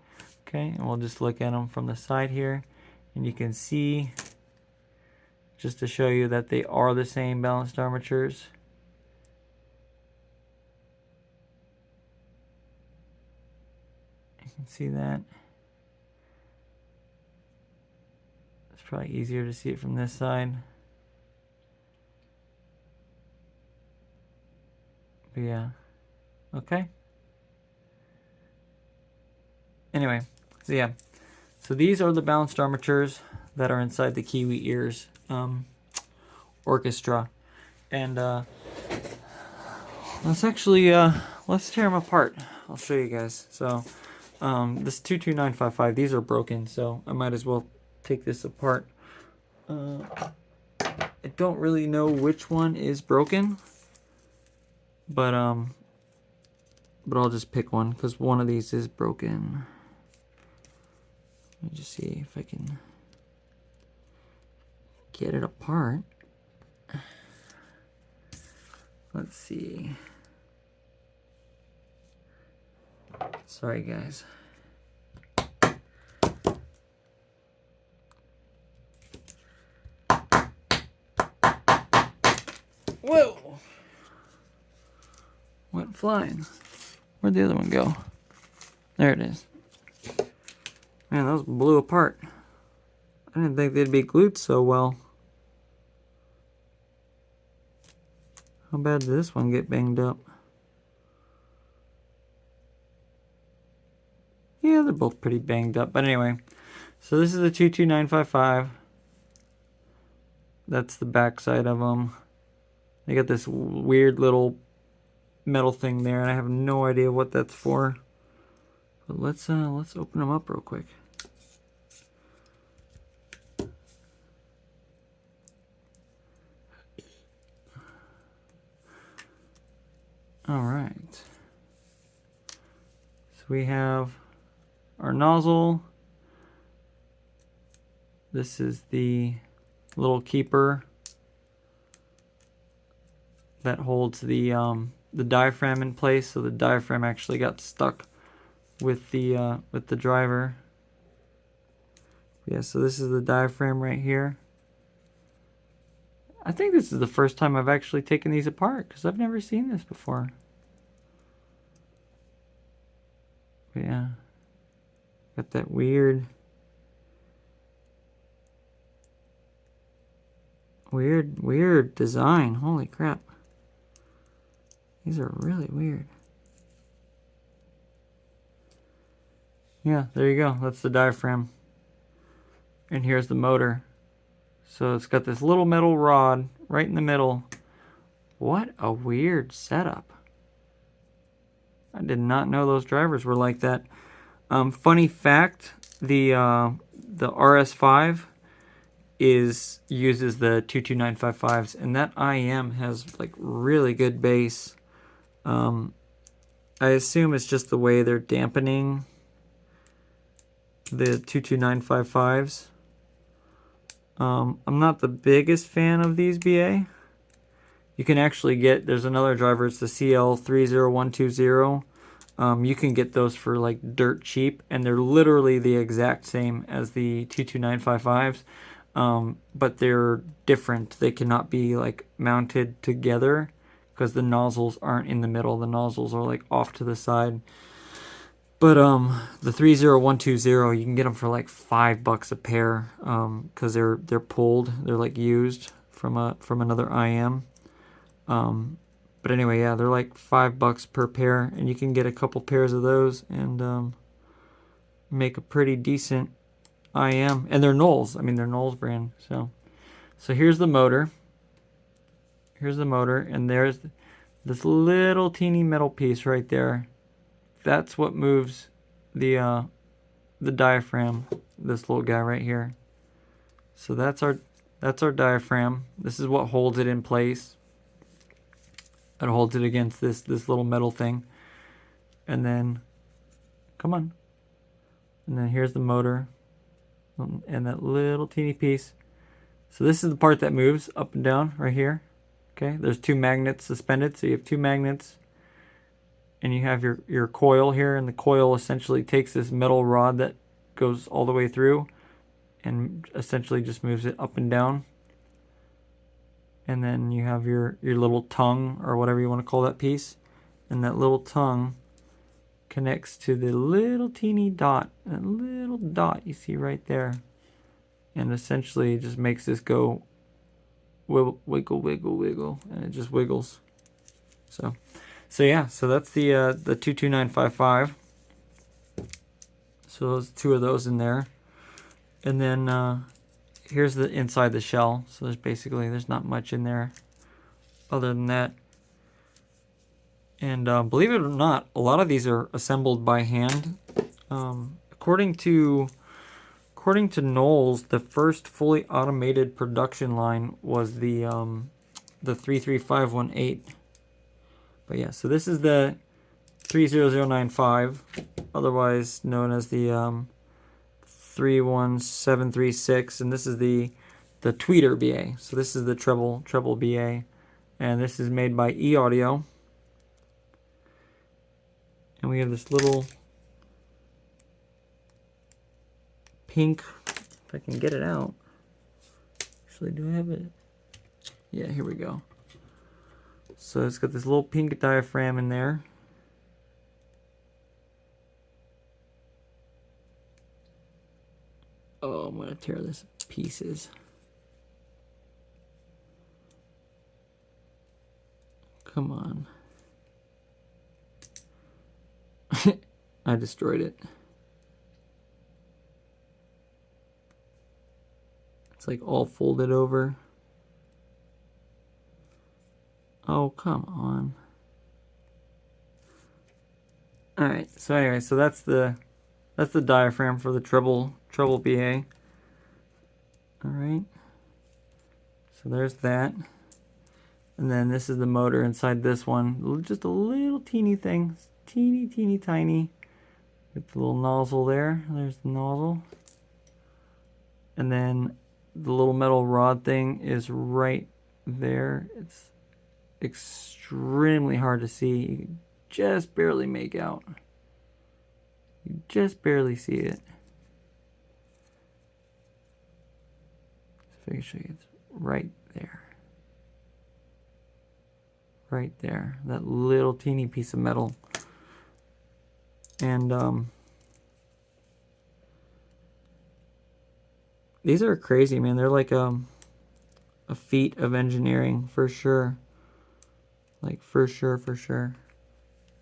Okay, and we'll just look at them from the side here, and you can see, just to show you that they are the same balanced armatures. You can see that. It's probably easier to see it from this side. But yeah. Okay. Anyway, so yeah. So these are the balanced armatures that are inside the Kiwi Ears Orchestra. And let's actually let's tear them apart. I'll show you guys. So this 22955, these are broken, so I might as well take this apart. I don't really know which one is broken, but I'll just pick one because one of these is broken. Let me just see if I can get it apart. Let's see. Sorry, guys. Whoa! Went flying. Where'd the other one go? There it is. Man, those blew apart. I didn't think they'd be glued so well. How bad did this one get banged up? Yeah, they're both pretty banged up. But anyway, so this is the 22955. That's the back side of them. They got this weird little metal thing there, and I have no idea what that's for. But let's open them up real quick. All right. So we have our nozzle. This is the little keeper that holds the diaphragm in place. So the diaphragm actually got stuck with the driver. Yeah, so this is the diaphragm right here. I think this is the first time I've actually taken these apart because I've never seen this before. But yeah, got that weird design. Holy crap. These are really weird. Yeah, there you go. That's the diaphragm. And here's the motor. So it's got this little metal rod right in the middle. What a weird setup. I did not know those drivers were like that. Funny fact, the RS5 uses the 22955s, and that IM has like really good bass. I assume it's just the way they're dampening the 22955s. I'm not the biggest fan of these BA. You can actually there's another driver, it's the CL30120. You can get those for like dirt cheap, and they're literally the exact same as the 22955s, but they're different. They cannot be like mounted together because the nozzles aren't in the middle. The nozzles are like off to the side. But the 30120, you can get them for like $5 a pair, because they're pulled, they're like used from another IM. But anyway, yeah, they're like $5 per pair, and you can get a couple pairs of those and make a pretty decent IM. And they're Knowles. I mean, they're Knowles brand. So here's the motor. Here's the motor, and there's this little teeny metal piece right there. That's what moves the diaphragm. This little guy right here. So that's our diaphragm. This is what holds it in place. It holds it against this little metal thing. And then, come on. And then here's the motor, and that little teeny piece. So this is the part that moves up and down right here. Okay, there's two magnets suspended. So you have two magnets, and you have your coil here, and the coil essentially takes this metal rod that goes all the way through and essentially just moves it up and down. And then you have your little tongue, or whatever you want to call that piece, and that little tongue connects to the little teeny dot, that little dot you see right there, and essentially just makes this go wiggle, wiggle, wiggle, wiggle, and it just wiggles. So yeah, so that's the 22955. So those two of those in there, and then here's the inside the shell. So there's not much in there other than that. And believe it or not, a lot of these are assembled by hand. According to Knowles, the first fully automated production line was the 33518. But yeah, so this is the 30095, otherwise known as the 31736, and this is the tweeter BA. So this is the treble BA, and this is made by E-Audio. And we have this little pink, if I can get it out. Actually, do I have it? Yeah, here we go. So it's got this little pink diaphragm in there. Oh, I'm going to tear this to pieces. Come on. I destroyed it. It's like all folded over. Oh, come on. Alright, so anyway, so that's the diaphragm for the treble BA. Alright. So there's that. And then this is the motor inside this one. Just a little teeny thing. Teeny tiny. With the little nozzle there. There's the nozzle. And then the little metal rod thing is right there. It's extremely hard to see. You can just barely make out. You just barely see it. So I can show you, it's right there. Right there. That little teeny piece of metal. And these are crazy, man. They're like a feat of engineering for sure. Like for sure.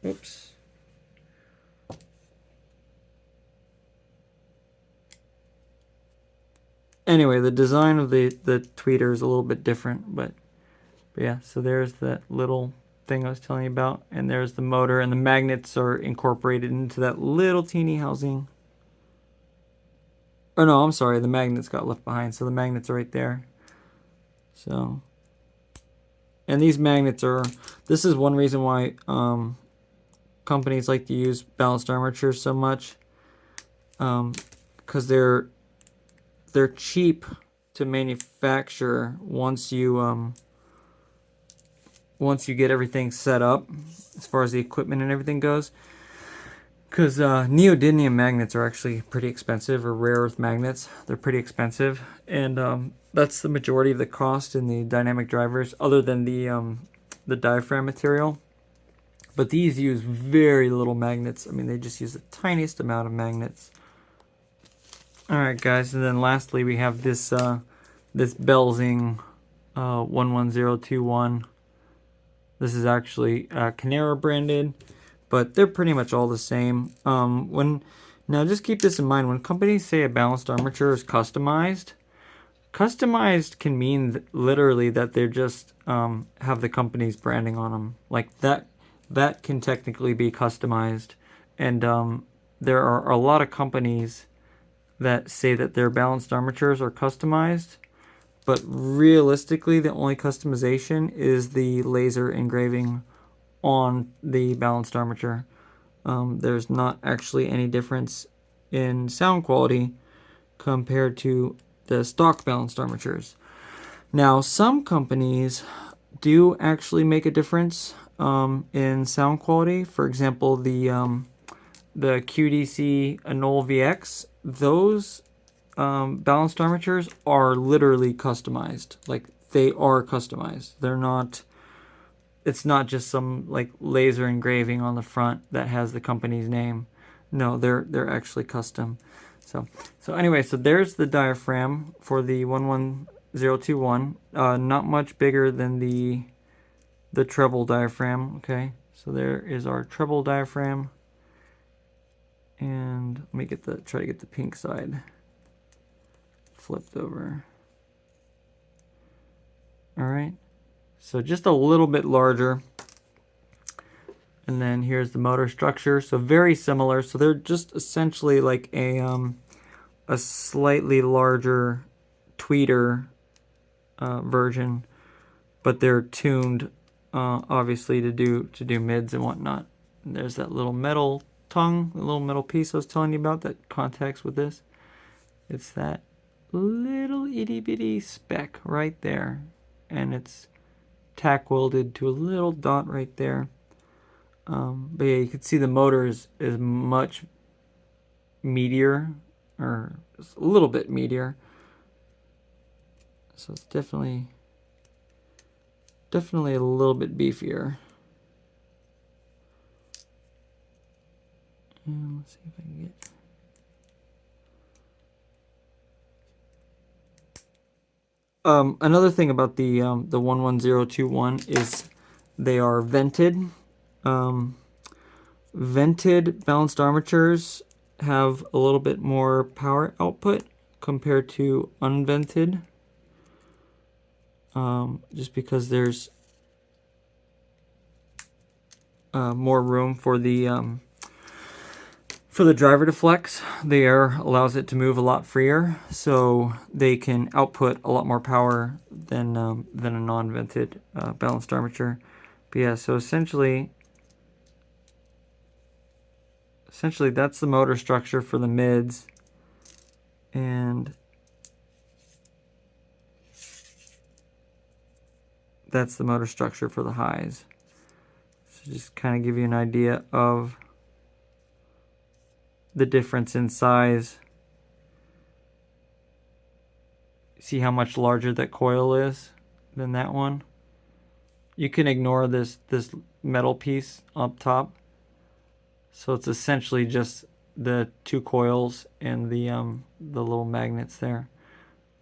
Oops. Anyway, the design of the tweeter is a little bit different, but yeah, so there's that little thing I was telling you about, and there's the motor, and the magnets are incorporated into that little teeny housing. Oh no, I'm sorry, the magnets got left behind, so the magnets are right there. So, and these magnets are, this is one reason why companies like to use balanced armature so much, because they're cheap to manufacture once you get everything set up as far as the equipment and everything goes. Because neodymium magnets are actually pretty expensive, or rare earth magnets. They're pretty expensive, and that's the majority of the cost in the dynamic drivers, other than the diaphragm material. But these use very little magnets. I mean, they just use the tiniest amount of magnets. Alright guys, and then lastly we have this this Belzing 11021. This is actually Canara branded, but they're pretty much all the same. Now just keep this in mind, when companies say a balanced armature is customized, customized can mean literally that they're just have the company's branding on them. Like that can technically be customized, and there are a lot of companies that say that their balanced armatures are customized, but realistically the only customization is the laser engraving on the balanced armature. There's not actually any difference in sound quality compared to the stock balanced armatures. Now, some companies do actually make a difference in sound quality. For example, the QDC Anole VX, those balanced armatures are literally customized. Like, they are customized. They're not, it's not just some like laser engraving on the front that has the company's name. No, they're actually custom. So anyway, so there's the diaphragm for the 11021. Not much bigger than the treble diaphragm. Okay, so there is our treble diaphragm. And let me try to get the pink side flipped over. All right, so just a little bit larger. And then here's the motor structure. So very similar. So they're just essentially like a slightly larger tweeter version, but they're tuned obviously to do mids and whatnot. And there's that little metal tongue, the little metal piece I was telling you about that contacts with this. It's that little itty bitty speck right there, and it's tack welded to a little dot right there. But yeah, you can see the motor is much meatier, or a little bit meatier. So it's definitely a little bit beefier. And let's see if I can get. Another thing about the 11021 is they are vented. Vented balanced armatures have a little bit more power output compared to unvented, just because there's more room for the driver to flex. The air allows it to move a lot freer, so they can output a lot more power than a non-vented balanced armature. But yeah, so essentially that's the motor structure for the mids, and that's the motor structure for the highs. So just kind of give you an idea of the difference in size. See how much larger that coil is than that one? You can ignore this metal piece up top. So it's essentially just the two coils and the little magnets there,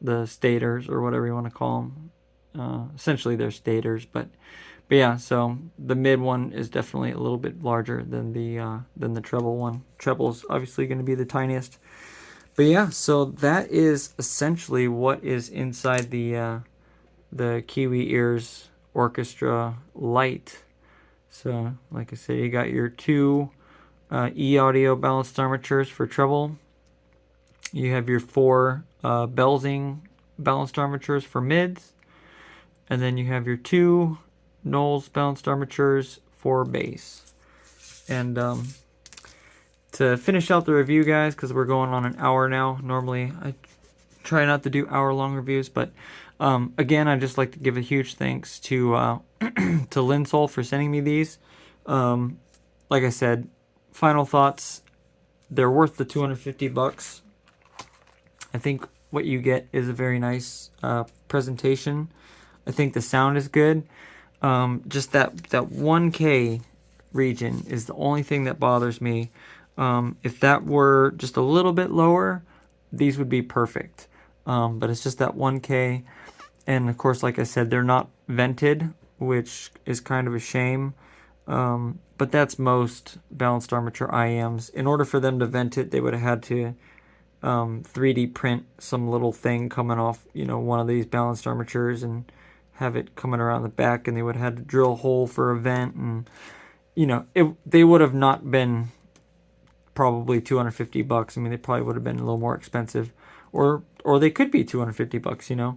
the stators or whatever you want to call them. Essentially they're stators, but yeah. So the mid one is definitely a little bit larger than the treble one. Treble's obviously going to be the tiniest. But yeah, so that is essentially what is inside the Kiwi Ears Orchestra Lite. So like I said, you got your two E-audio balanced armatures for treble. You have your four Belzing balanced armatures for mids. And then you have your two Knowles balanced armatures for bass. And to finish out the review, guys, because we're going on an hour now. Normally I try not to do hour-long reviews, but again, I'd just like to give a huge thanks to to Linsoul for sending me these. Like I said, final thoughts, they're worth the $250. I think what you get is a very nice presentation. I think the sound is good. Just that 1K region is the only thing that bothers me. If that were just a little bit lower, these would be perfect. But it's just that 1K. And of course, like I said, they're not vented, which is kind of a shame. But that's most balanced armature IEMs. In order for them to vent it, they would have had to 3D print some little thing coming off, one of these balanced armatures and have it coming around the back, and they would have had to drill a hole for a vent, and they would have not been probably $250. I mean, they probably would have been a little more expensive, or they could be $250,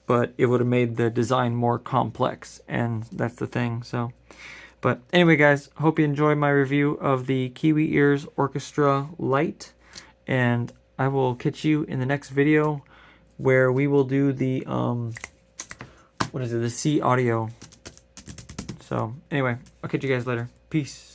but it would have made the design more complex, and that's the thing. So, but anyway, guys, hope you enjoyed my review of the Kiwi Ears Orchestra Lite, and I will catch you in the next video where we will do the the C audio. So anyway, I'll catch you guys later. Peace.